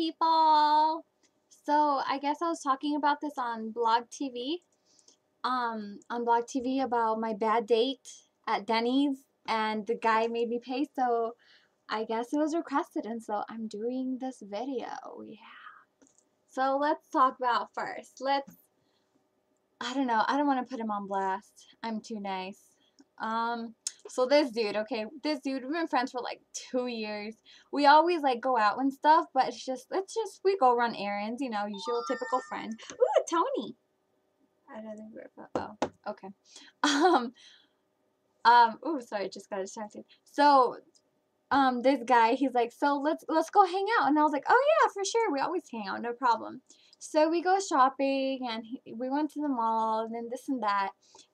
people. So I guess I was talking about this on Blog TV. On Blog TV about my bad date at Denny's, and the guy made me pay. So I guess it was requested, and so I'm doing this video. Yeah. So let's talk about first. I don't know. I don't want to put him on blast. I'm too nice. So this dude, okay, we've been friends for like 2 years. We always like go out and stuff, but we go run errands, usual typical friend. Ooh, Tony. I don't think oh, okay. Um, ooh, sorry, just got distracted. So, this guy, he's like, so let's go hang out, and I was like, oh yeah, for sure, we always hang out, no problem. So we go shopping, and we went to the mall, and then this and that,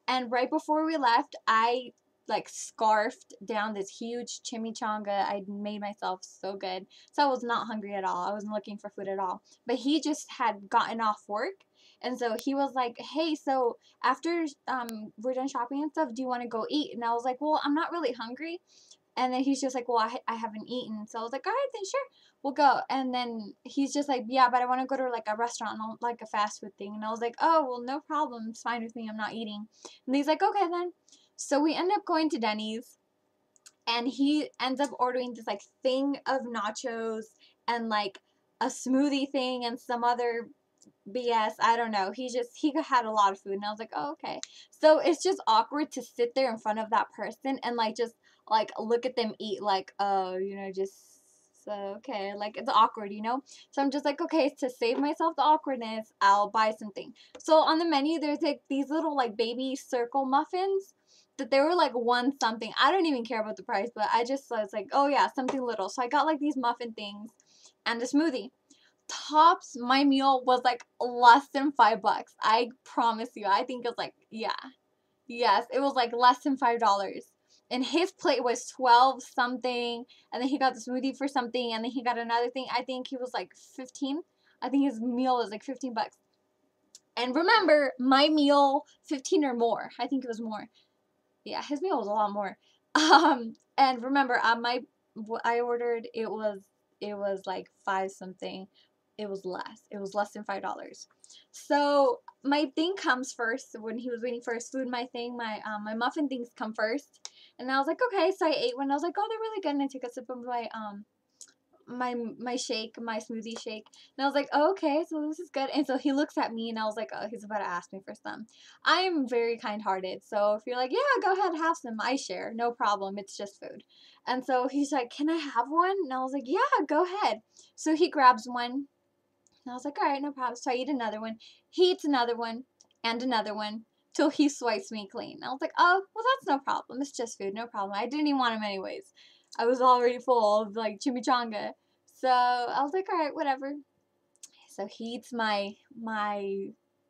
and right before we left, I like scarfed down this huge chimichanga. I made myself so good, so I was not hungry at all. I wasn't looking for food at all, but he just had gotten off work. And so he was like, hey, so after we're done shopping and stuff, do you want to go eat? And I was like, well, I'm not really hungry. And then he's just like, well, I haven't eaten. So I was like, all right, then sure, we'll go. And then he's just like, yeah, but I want to go to like a restaurant, like a fast food thing. And I was like, oh, well, no problem. It's fine with me. I'm not eating. And he's like, okay, then. So we end up going to Denny's, and he ends up ordering this like thing of nachos and like a smoothie thing and some other BS. I don't know. He had a lot of food, and I was like, oh, okay. So it's just awkward to sit there in front of that person and like just like look at them eat, like, oh, just so okay, like it's awkward. So I'm just like, okay, to save myself the awkwardness, I'll buy something. So on the menu there's like these little like baby circle muffins that they were like one something. I don't even care about the price, but I was like, oh yeah, something little. So I got like these muffin things and a smoothie. Tops, my meal was like less than $5. I promise you. I think it was like, yeah. Yes, it was like less than $5. And his plate was 12 something, and then he got the smoothie for something, and then he got another thing. I think he was like 15. I think his meal was like $15. And remember, my meal 15 or more. I think it was more. Yeah, his meal was a lot more. And remember, what I ordered, it was like 5 something. It was less. It was less than $5. So my thing comes first. When he was waiting for his food, my muffin things come first. And I was like, okay. So I ate one. I was like, oh, they're really good. And I took a sip of my shake, my smoothie shake. And I was like, oh, okay, so this is good. And so he looks at me, and I was like, oh, he's about to ask me for some. I am very kind-hearted. So if you're like, yeah, go ahead, have some, I share. No problem. It's just food. And so he's like, can I have one? And I was like, yeah, go ahead. So he grabs one. And I was like, all right, no problem. So I eat another one. He eats another one and another one till he swipes me clean. I was like, oh, well, that's no problem. It's just food. No problem. I didn't even want him anyways. I was already full of, like, chimichanga. So I was like, all right, whatever. So he eats my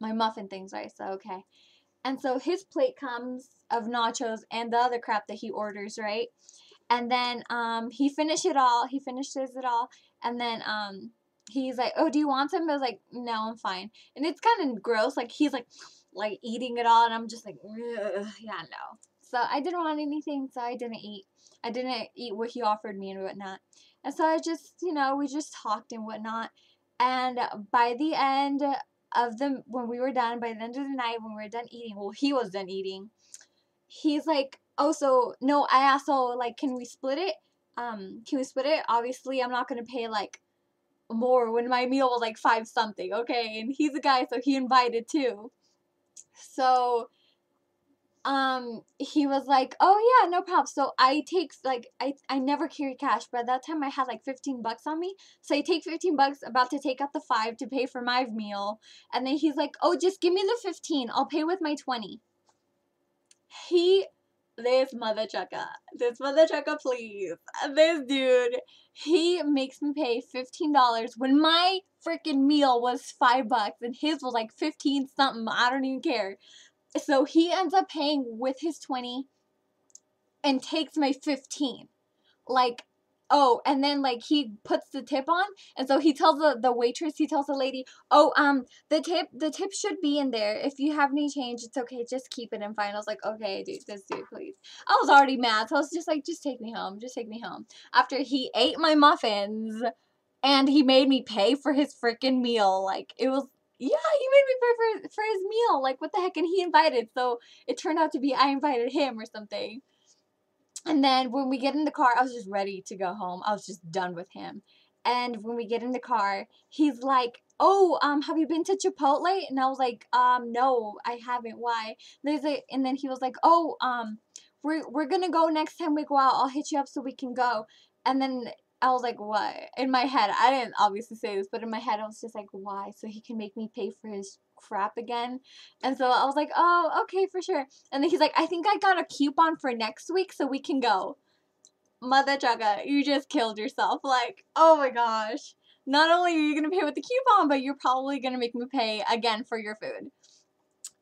muffin things, right? So, okay. And so his plate comes of nachos and the other crap that he orders, right? And then he finishes it all. And then he's like, oh, do you want some? I was like, no, I'm fine. And it's kind of gross. Like, he's like eating it all, and I'm just like, yeah, no. So I didn't want anything, so I didn't eat. I didn't eat what he offered me and whatnot. And so I just, we just talked and whatnot. And by the end when we were done, by the end of the night, when we were done eating, well, he was done eating, he's like, oh, so, no, I asked, so, like, can we split it? Obviously, I'm not going to pay, like, more when my meal was, like, 5 something, okay? And he's a guy, so he invited, too. So, he was like, oh, yeah, no problem. So, I take, like, I never carry cash, but at that time, I had, like, $15 on me. So, I take $15, about to take out the 5 to pay for my meal. And then he's like, oh, just give me the 15. I'll pay with my 20. This mother trucker, please. This dude, he makes me pay $15 when my freaking meal was $5 and his was like 15 something. I don't even care. So he ends up paying with his 20 and takes my 15. Like, oh, and then, like, he puts the tip on, and so he tells the waitress, he tells the lady, oh, the tip should be in there. If you have any change, it's okay, just keep it and fine. I was like, okay, dude, please. I was already mad, so I was just like, just take me home, After he ate my muffins, And he made me pay for his freaking meal. Like, it was, yeah, he made me pay for his meal. Like, what the heck? And he invited. So it turned out to be I invited him or something. And then when we get in the car, I was just ready to go home. I was just done with him. And when we get in the car, he's like, "Oh, have you been to Chipotle?" And I was like, no, I haven't. Why?" And then he was like, "Oh, we're gonna go next time we go out. I'll hit you up so we can go." And then I was like, "What?" In my head, I didn't obviously say this, but in my head, I was just like, "Why?" So he can make me pay for his crap again. And so I was like, "Oh, okay, for sure." And then he's like, "I think I got a coupon for next week so we can go." Mother Chugga, you just killed yourself. Like, oh my gosh. Not only are you going to pay with the coupon, but you're probably going to make me pay again for your food.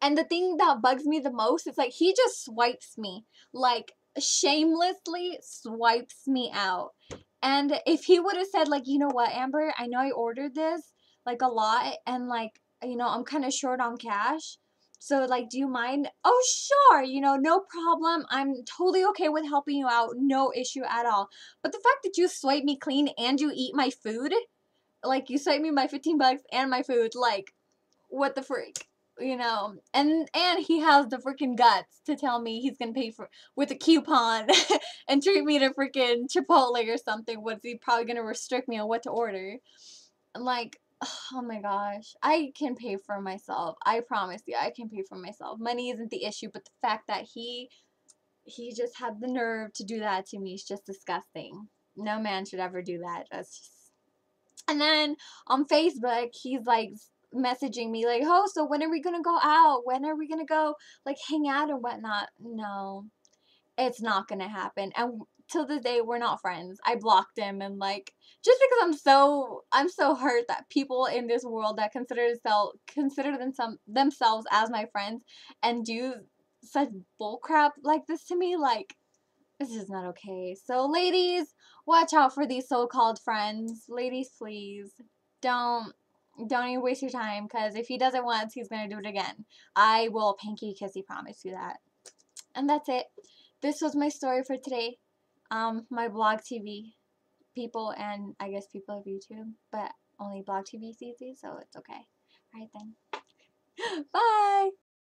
And the thing that bugs me the most is like he just swipes me. Like, shamelessly swipes me out. And if he would have said, like, "You know what, Amber, I know I ordered this, like, a lot, and, like, I'm kind of short on cash. So, like, do you mind?" "Oh, sure, no problem. I'm totally okay with helping you out. No issue at all." But the fact that you swipe me clean and you eat my food, like, you swipe me my $15 and my food, like, what the freak? And he has the freaking guts to tell me he's gonna pay for with a coupon and treat me to freaking Chipotle or something. What's he probably gonna restrict me on what to order? I'm like, oh my gosh, I can pay for myself. I promise you, I can pay for myself. Money isn't the issue, but the fact that he just had the nerve to do that to me is just disgusting. No man should ever do that. That's just. And then on Facebook, he's like messaging me like, "Oh, so when are we gonna go out? When are we gonna go like hang out and whatnot?" No, it's not gonna happen. And till this day, we're not friends. I blocked him, and like just because I'm so hurt that people in this world that consider themselves as my friends and do such bullcrap like this to me, like this is not okay. So, ladies, watch out for these so-called friends. Ladies, please don't don't even waste your time, because if he does it once, he's gonna do it again. I will pinky kissy promise you that. And that's it. This was my story for today. My Blog TV people, and I guess people of YouTube, but only Blog TV sees these, so it's okay. All right then. Bye.